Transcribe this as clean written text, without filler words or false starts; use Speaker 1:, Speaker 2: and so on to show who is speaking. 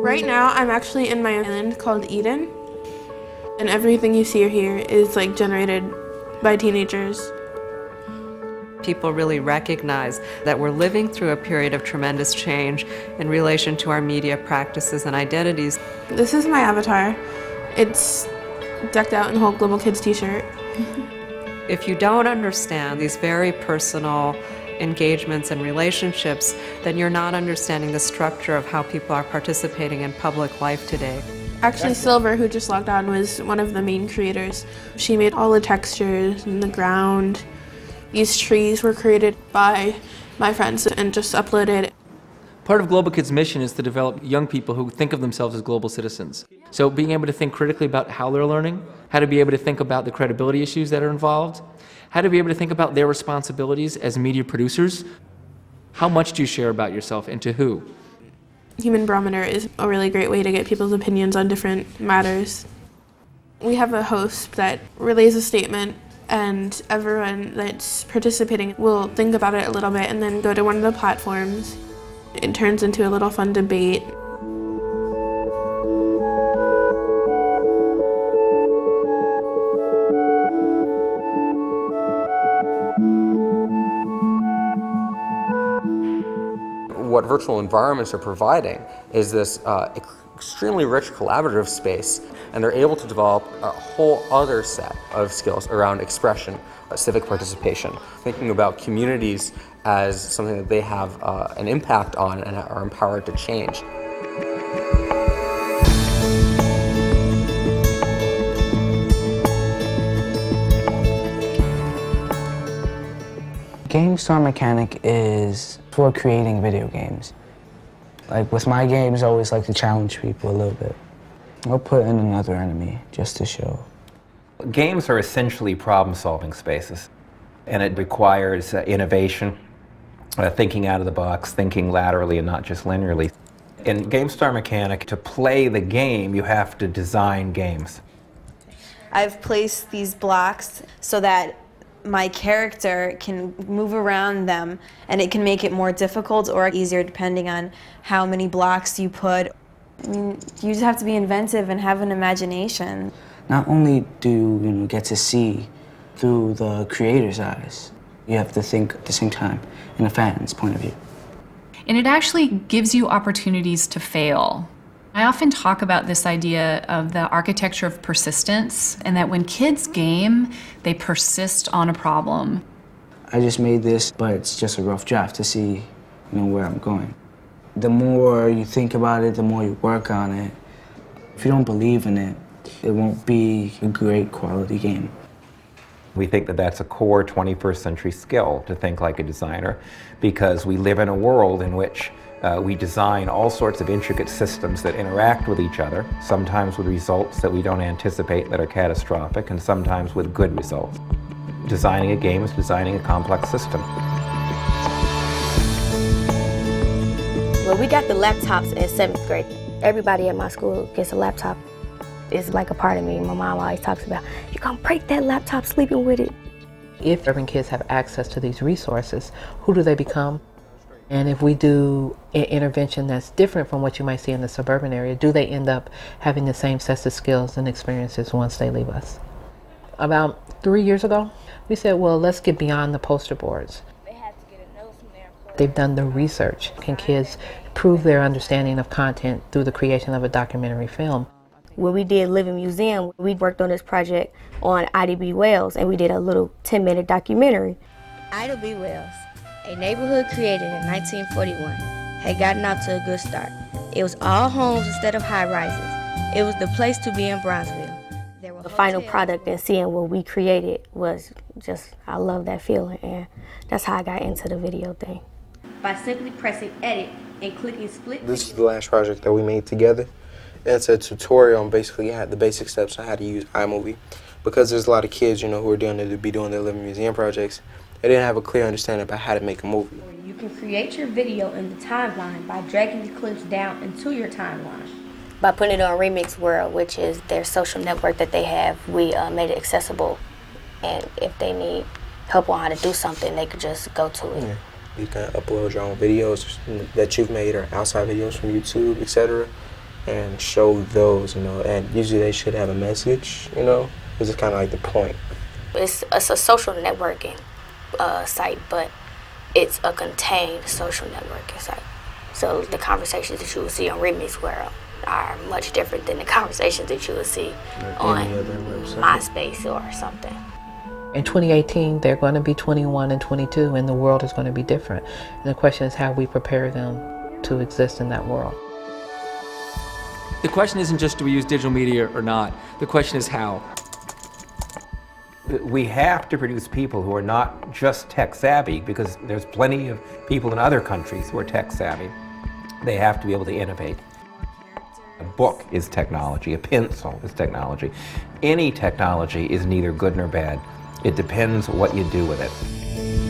Speaker 1: Right now, I'm actually in my island called Eden, and everything you see here is like generated by teenagers.
Speaker 2: People really recognize that we're living through a period of tremendous change in relation to our media practices and identities.
Speaker 1: This is my avatar. It's decked out in a whole Global Kids t-shirt.
Speaker 2: If you don't understand these very personal engagements and relationships, then you're not understanding the structure of how people are participating in public life today.
Speaker 1: Actually, Silver, who just logged on, was one of the main creators. She made all the textures and the ground. These trees were created by my friends and just uploaded.
Speaker 3: Part of Global Kids' mission is to develop young people who think of themselves as global citizens. So being able to think critically about how they're learning, how to be able to think about the credibility issues that are involved, how to be able to think about their responsibilities as media producers. How much do you share about yourself and to who?
Speaker 1: Human Barometer is a really great way to get people's opinions on different matters. We have a host that relays a statement, and everyone that's participating will think about it a little bit and then go to one of the platforms. It turns into a little fun debate.
Speaker 4: What virtual environments are providing is this extremely rich collaborative space, and they're able to develop a whole other set of skills around expression, civic participation, thinking about communities as something that they have an impact on and are empowered to change.
Speaker 5: GameStar Mechanic is for creating video games. Like with my games, I always like to challenge people a little bit. I'll put in another enemy just to show.
Speaker 6: Games are essentially problem-solving spaces, and it requires innovation, thinking out of the box, thinking laterally and not just linearly. In GameStar Mechanic, to play the game, you have to design games.
Speaker 7: I've placed these blocks so that my character can move around them, and it can make it more difficult or easier depending on how many blocks you put. I mean, you just have to be inventive and have an imagination.
Speaker 5: Not only do you get to see through the creator's eyes, you have to think at the same time in a fan's point of view.
Speaker 8: And it actually gives you opportunities to fail. I often talk about this idea of the architecture of persistence, and that when kids game, they persist on a problem.
Speaker 5: I just made this, but it's just a rough draft to see, where I'm going. The more you think about it, the more you work on it. If you don't believe in it, it won't be a great quality game.
Speaker 6: We think that that's a core 21st century skill, to think like a designer, because we live in a world in which we design all sorts of intricate systems that interact with each other, sometimes with results that we don't anticipate that are catastrophic, and sometimes with good results. Designing a game is designing a complex system.
Speaker 9: Well, we got the laptops in 7th grade. Everybody at my school gets a laptop. It's like a part of me. My mom always talks about, you're gonna break that laptop sleeping with it.
Speaker 10: If urban kids have access to these resources, who do they become? And if we do an intervention that's different from what you might see in the suburban area, do they end up having the same sets of skills and experiences once they leave us? About 3 years ago, we said, well, let's get beyond the poster boards. They've done the research. Can kids prove their understanding of content through the creation of a documentary film?
Speaker 9: When we did Living Museum, we worked on this project on Ida B. Wells, and we did a little 10-minute documentary. Ida B. Wells, a neighborhood created in 1941, had gotten out to a good start. It was all homes instead of high-rises. It was the place to be in Bronzeville. The final product and seeing what we created was just, I love that feeling, and that's how I got into the video thing. By simply pressing edit and clicking split.
Speaker 11: This is the last project that we made together. It's a tutorial on basically the basic steps on how to use iMovie. Because there's a lot of kids, who are doing their Living Museum projects, they didn't have a clear understanding about how to make a movie.
Speaker 9: You can create your video in the timeline by dragging the clips down into your timeline. By putting it on Remix World, which is their social network that they have, we made it accessible. And if they need help on how to do something, they could just go to it.
Speaker 11: Yeah. You can upload your own videos that you've made or outside videos from YouTube, etc. and show those, you know, and usually they should have a message, you know. This is kind of like the point.
Speaker 9: It's a social networking site, but it's a contained social networking site. So the conversations that you will see on Remix World are much different than the conversations that you will see on MySpace or something.
Speaker 10: In 2018, they're going to be 21 and 22, and the world is going to be different. And the question is how we prepare them to exist in that world.
Speaker 3: The question isn't just do we use digital media or not. The question is how.
Speaker 6: We have to produce people who are not just tech savvy, because there's plenty of people in other countries who are tech savvy. They have to be able to innovate. A book is technology, a pencil is technology. Any technology is neither good nor bad. It depends what you do with it.